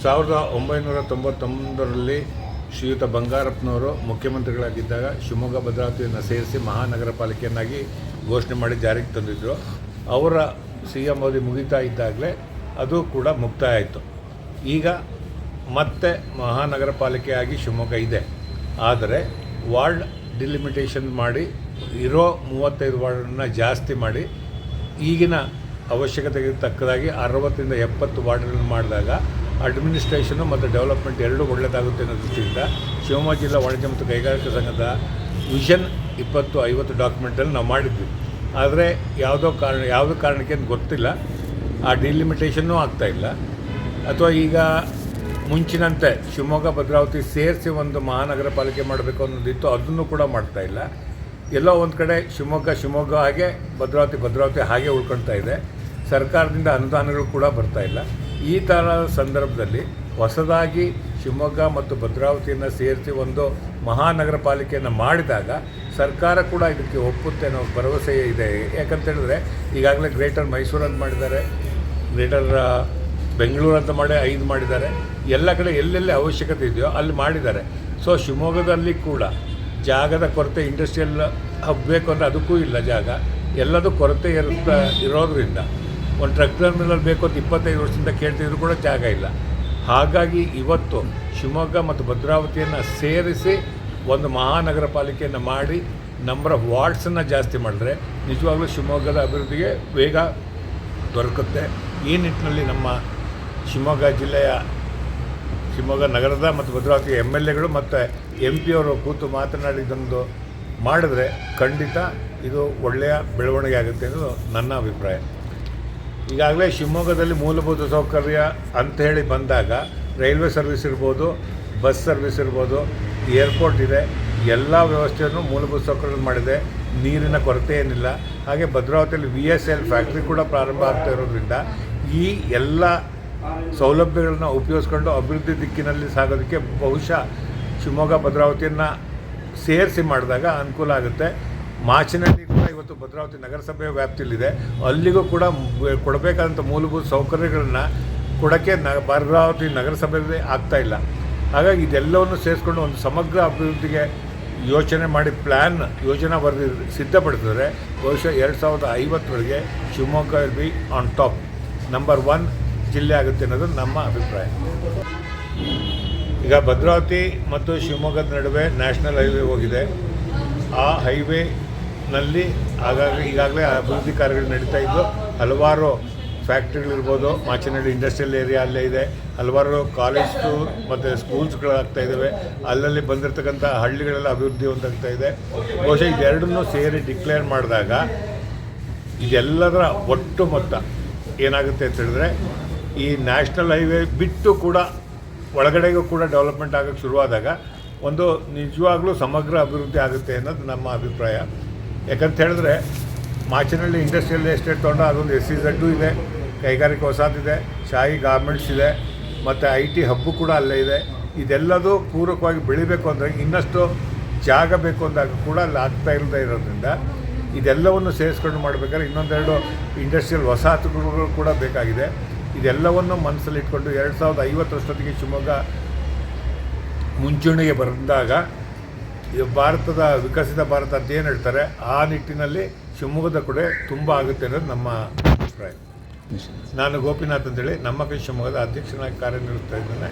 1991ರಲ್ಲಿ ಶ್ರೀಯುತ ಬಂಗಾರಪ್ಪನವರು ಮುಖ್ಯಮಂತ್ರಿಗಳಾಗಿದ್ದಾಗ ಶಿವಮೊಗ್ಗ ಭದ್ರಾವತಿಯನ್ನು ಸೇರಿಸಿ ಮಹಾನಗರ ಪಾಲಿಕೆಯನ್ನಾಗಿ ಘೋಷಣೆ ಮಾಡಿ ಜಾರಿಗೆ ತಂದಿದ್ದರು. ಅವರ CM ಅವಧಿ ಮುಗಿತಾ ಇದ್ದಾಗಲೇ ಅದು ಕೂಡ ಮುಕ್ತಾಯ ಆಯಿತು. ಈಗ ಮತ್ತೆ ಮಹಾನಗರ ಪಾಲಿಕೆಯಾಗಿ ಶಿವಮೊಗ್ಗ ಇದೆ. ಆದರೆ ವಾರ್ಡ್ ಡಿಲಿಮಿಟೇಷನ್ ಮಾಡಿ ಇರೋ 35 ವಾರ್ಡನ್ನು ಜಾಸ್ತಿ ಮಾಡಿ ಈಗಿನ ಅವಶ್ಯಕತೆಗೆ ತಕ್ಕದಾಗಿ 60ರಿಂದ 70 ವಾರ್ಡ್ಗಳನ್ನು ಮಾಡಿದಾಗ ಅಡ್ಮಿನಿಸ್ಟ್ರೇಷನು ಮತ್ತು ಡೆವಲಪ್ಮೆಂಟ್ ಎರಡೂ ಒಳ್ಳೆಯದಾಗುತ್ತೆ ಅನ್ನೋ ದೃಷ್ಟಿಯಿಂದ ಶಿವಮೊಗ್ಗ ಜಿಲ್ಲಾ ವಾಣಿಜ್ಯ ಮತ್ತು ಕೈಗಾರಿಕಾ ಸಂಘದ ವಿಷನ್ 2050 ಡಾಕ್ಯುಮೆಂಟಲ್ಲಿ ನಾವು ಮಾಡಿದ್ವಿ. ಆದರೆ ಯಾವುದೋ ಕಾರಣಕ್ಕೆ ಗೊತ್ತಿಲ್ಲ, ಆ ಡಿಲಿಮಿಟೇಷನ್ನೂ ಆಗ್ತಾಯಿಲ್ಲ. ಅಥವಾ ಈಗ ಮುಂಚಿನಂತೆ ಶಿವಮೊಗ್ಗ ಭದ್ರಾವತಿ ಸೇರಿಸಿ ಒಂದು ಮಹಾನಗರ ಪಾಲಿಕೆ ಮಾಡಬೇಕು ಅನ್ನೋದಿತ್ತು, ಅದನ್ನು ಕೂಡ ಮಾಡ್ತಾಯಿಲ್ಲ. ಎಲ್ಲೋ ಒಂದು ಕಡೆ ಶಿವಮೊಗ್ಗ ಹಾಗೆ ಭದ್ರಾವತಿ ಹಾಗೆ ಉಳ್ಕೊಳ್ತಾ ಇದೆ. ಸರ್ಕಾರದಿಂದ ಅನುದಾನಗಳು ಕೂಡ ಬರ್ತಾಯಿಲ್ಲ. ಈ ಥರ ಸಂದರ್ಭದಲ್ಲಿ ಹೊಸದಾಗಿ ಶಿವಮೊಗ್ಗ ಮತ್ತು ಭದ್ರಾವತಿಯನ್ನು ಸೇರಿಸಿ ಒಂದು ಮಹಾನಗರ ಪಾಲಿಕೆಯನ್ನು ಮಾಡಿದಾಗ ಸರ್ಕಾರ ಕೂಡ ಇದಕ್ಕೆ ಒಪ್ಪುತ್ತೆ ಅನ್ನೋ ಭರವಸೆ ಇದೆ. ಯಾಕಂತೇಳಿದ್ರೆ ಈಗಾಗಲೇ ಗ್ರೇಟರ್ ಮೈಸೂರು ಅಂತ ಮಾಡಿದ್ದಾರೆ, ಗ್ರೇಟರ್ ಬೆಂಗಳೂರು ಅಂತ ಮಾಡಿ 5 ಮಾಡಿದ್ದಾರೆ. ಎಲ್ಲ ಕಡೆ ಎಲ್ಲೆಲ್ಲಿ ಅವಶ್ಯಕತೆ ಇದೆಯೋ ಅಲ್ಲಿ ಮಾಡಿದ್ದಾರೆ. ಸೊ ಶಿವಮೊಗ್ಗದಲ್ಲಿ ಕೂಡ ಜಾಗದ ಕೊರತೆ, ಇಂಡಸ್ಟ್ರಿಯಲ್ ಹಬ್ ಬೇಕು ಅಂದರೆ ಅದಕ್ಕೂ ಇಲ್ಲ ಜಾಗ, ಎಲ್ಲದೂ ಕೊರತೆ ಇರೋದ್ರಿಂದ ಒಂದು ಟ್ರಕ್ ಟರ್ಮಿನಲ್ ಬೇಕು ಅಂತ 25 ವರ್ಷದಿಂದ ಕೇಳ್ತಿದ್ರು ಕೂಡ ಜಾಗ ಇಲ್ಲ. ಹಾಗಾಗಿ ಇವತ್ತು ಶಿವಮೊಗ್ಗ ಮತ್ತು ಭದ್ರಾವತಿಯನ್ನು ಸೇರಿಸಿ ಒಂದು ಮಹಾನಗರ ಪಾಲಿಕೆಯನ್ನು ಮಾಡಿ ನಂಬರ್ ಆಫ್ ವಾರ್ಡ್ಸನ್ನು ಜಾಸ್ತಿ ಮಾಡಿದ್ರೆ ನಿಜವಾಗ್ಲೂ ಶಿವಮೊಗ್ಗದ ಅಭಿವೃದ್ಧಿಗೆ ವೇಗ ದೊರಕುತ್ತೆ. ಈ ನಿಟ್ಟಿನಲ್ಲಿ ನಮ್ಮ ಶಿವಮೊಗ್ಗ ನಗರದ ಮತ್ತು ಭದ್ರಾವತಿ MLAಗಳು ಮತ್ತು MP ಅವರು ಕೂತು ಮಾತನಾಡಿದ್ದೊಂದು ಮಾಡಿದ್ರೆ ಖಂಡಿತ ಇದು ಒಳ್ಳೆಯ ಬೆಳವಣಿಗೆ ಆಗುತ್ತೆ ಅನ್ನೋದು ನನ್ನ ಅಭಿಪ್ರಾಯ. ಈಗಾಗಲೇ ಶಿವಮೊಗ್ಗದಲ್ಲಿ ಮೂಲಭೂತ ಸೌಕರ್ಯ ಅಂತ ಹೇಳಿ ಬಂದಾಗ ರೈಲ್ವೆ ಸರ್ವಿಸ್ ಇರ್ಬೋದು, ಬಸ್ ಸರ್ವಿಸ್ ಇರ್ಬೋದು, ಏರ್ಪೋರ್ಟ್ ಇದೆ, ಎಲ್ಲ ವ್ಯವಸ್ಥೆಯನ್ನು ಮೂಲಭೂತ ಸೌಕರ್ಯ ಮಾಡಿದೆ. ನೀರಿನ ಕೊರತೆ ಏನಿಲ್ಲ. ಹಾಗೆ ಭದ್ರಾವತಿಯಲ್ಲಿ VSL ಫ್ಯಾಕ್ಟ್ರಿ ಕೂಡ ಪ್ರಾರಂಭ ಆಗ್ತಾ ಇರೋದ್ರಿಂದ ಈ ಎಲ್ಲ ಸೌಲಭ್ಯಗಳನ್ನು ಉಪಯೋಗಿಸ್ಕೊಂಡು ಅಭಿವೃದ್ಧಿ ದಿಕ್ಕಿನಲ್ಲಿ ಸಾಗೋದಕ್ಕೆ ಬಹುಶಃ ಶಿವಮೊಗ್ಗ ಭದ್ರಾವತಿಯನ್ನು ಸೇರಿಸಿ ಮಾಡಿದಾಗ ಅನುಕೂಲ ಆಗುತ್ತೆ. ಮಾಚಿನಲ್ಲಿ ಕೂಡ ಇವತ್ತು ಭದ್ರಾವತಿ ನಗರಸಭೆಯ ವ್ಯಾಪ್ತಿಯಲ್ಲಿದೆ, ಅಲ್ಲಿಗೂ ಕೂಡ ಕೊಡಬೇಕಾದಂಥ ಮೂಲಭೂತ ಸೌಕರ್ಯಗಳನ್ನು ಕೊಡೋಕ್ಕೆ ಭದ್ರಾವತಿ ನಗರಸಭೆಯಲ್ಲಿ ಆಗ್ತಾಯಿಲ್ಲ. ಹಾಗಾಗಿ ಇದೆಲ್ಲವನ್ನು ಸೇರಿಸ್ಕೊಂಡು ಒಂದು ಸಮಗ್ರ ಅಭಿವೃದ್ಧಿಗೆ ಯೋಚನೆ ಮಾಡಿ ಯೋಜನಾ ವರದಿ ಸಿದ್ಧಪಡಿಸಿದರೆ ಬಹುಶಃ 2050 Shivamogga will be on top, number 1 ಜಿಲ್ಲೆ ಆಗುತ್ತೆ ಅನ್ನೋದು ನಮ್ಮ ಅಭಿಪ್ರಾಯ. ಈಗ ಭದ್ರಾವತಿ ಮತ್ತು ಶಿವಮೊಗ್ಗದ ನಡುವೆ ನ್ಯಾಷನಲ್ ಹೈವೇ ಹೋಗಿದೆ. ಆ ಹೈವೇನಲ್ಲಿ ಈಗಾಗಲೇ ಅಭಿವೃದ್ಧಿ ಕಾರ್ಯಗಳು ನಡೀತಾ ಇದ್ದು ಹಲವಾರು ಫ್ಯಾಕ್ಟ್ರಿಗಳಿರ್ಬೋದು, ಮಾಚನಹಳ್ಳಿ ಇಂಡಸ್ಟ್ರಿಯಲ್ ಏರಿಯಾ ಅಲ್ಲೇ ಇದೆ, ಹಲವಾರು ಕಾಲೇಜು ಮತ್ತು ಸ್ಕೂಲ್ಸ್ಗಳಾಗ್ತಾ ಇದ್ದಾವೆ, ಅಲ್ಲಲ್ಲಿ ಬಂದಿರತಕ್ಕಂಥ ಹಳ್ಳಿಗಳೆಲ್ಲ ಅಭಿವೃದ್ಧಿ ಹೊಂದಾಗ್ತಾ ಇದೆ. ಬಹುಶಃ ಇದೆರಡನ್ನೂ ಸೇರಿ ಡಿಕ್ಲೇರ್ ಮಾಡಿದಾಗ ಇದೆಲ್ಲದರ ಒಟ್ಟು ಮೊತ್ತ ಏನಾಗುತ್ತೆ ಅಂತ ಹೇಳಿದ್ರೆ ಈ ನ್ಯಾಷನಲ್ ಹೈವೇ ಬಿಟ್ಟು ಕೂಡ ಒಳಗಡೆಗೂ ಕೂಡ ಡೆವಲಪ್ಮೆಂಟ್ ಆಗೋಕ್ಕೆ ಶುರುವಾದಾಗ ಒಂದು ನಿಜವಾಗ್ಲೂ ಸಮಗ್ರ ಅಭಿವೃದ್ಧಿ ಆಗುತ್ತೆ ಅನ್ನೋದು ನಮ್ಮ ಅಭಿಪ್ರಾಯ. ಯಾಕಂತ ಹೇಳಿದ್ರೆ ಮಾಚನಹಳ್ಳಿ ಇಂಡಸ್ಟ್ರಿಯಲ್ ಎಸ್ಟೇಟ್ ತೊಗೊಂಡು ಅದೊಂದು SEZ ಇದೆ, ಕೈಗಾರಿಕೆ ಹೊಸದಿದೆ, ಶಾಹಿ ಗಾರ್ಮೆಂಟ್ಸ್ ಇದೆ, ಮತ್ತು IT ಹಬ್ಬು ಕೂಡ ಅಲ್ಲೇ ಇದೆ. ಇದೆಲ್ಲದೂ ಪೂರಕವಾಗಿ ಬೆಳಿಬೇಕು ಅಂದರೆ ಇನ್ನಷ್ಟು ಜಾಗ ಬೇಕು ಅಂದಾಗ ಕೂಡ ಅಲ್ಲಿ ಆಗ್ತಾ ಇಲ್ಲದೆ ಇರೋದ್ರಿಂದ ಇದೆಲ್ಲವನ್ನು ಸೇರಿಸ್ಕೊಂಡು ಮಾಡಬೇಕಾದ್ರೆ ಇನ್ನೊಂದೆರಡು ಇಂಡಸ್ಟ್ರಿಯಲ್ ವಸಾಹತುಗಳು ಕೂಡ ಬೇಕಾಗಿದೆ. ಇದೆಲ್ಲವನ್ನು ಮನಸ್ಸಲ್ಲಿ ಇಟ್ಕೊಂಡು 2050 ಶಿವಮೊಗ್ಗ ಮುಂಚೂಣಿಗೆ ಬಂದಾಗ ಭಾರತದ ವಿಕಸಿತ ಭಾರತ ಅಂತ ಏನು ಹೇಳ್ತಾರೆ ಆ ನಿಟ್ಟಿನಲ್ಲಿ ಶಿವಮೊಗ್ಗದ ಕೂಡ ತುಂಬ ಆಗುತ್ತೆ ಅನ್ನೋದು ನಮ್ಮ ಅಭಿಪ್ರಾಯ. ನಾನು ಗೋಪಿನಾಥ್ ಅಂತೇಳಿ ನಮ್ಮ ಶಿವಮೊಗ್ಗದ ಅಧ್ಯಕ್ಷನಾಗಿ ಕಾರ್ಯನಿರ್ವಹಿಸ್ತಾ ಇದ್ದೇನೆ.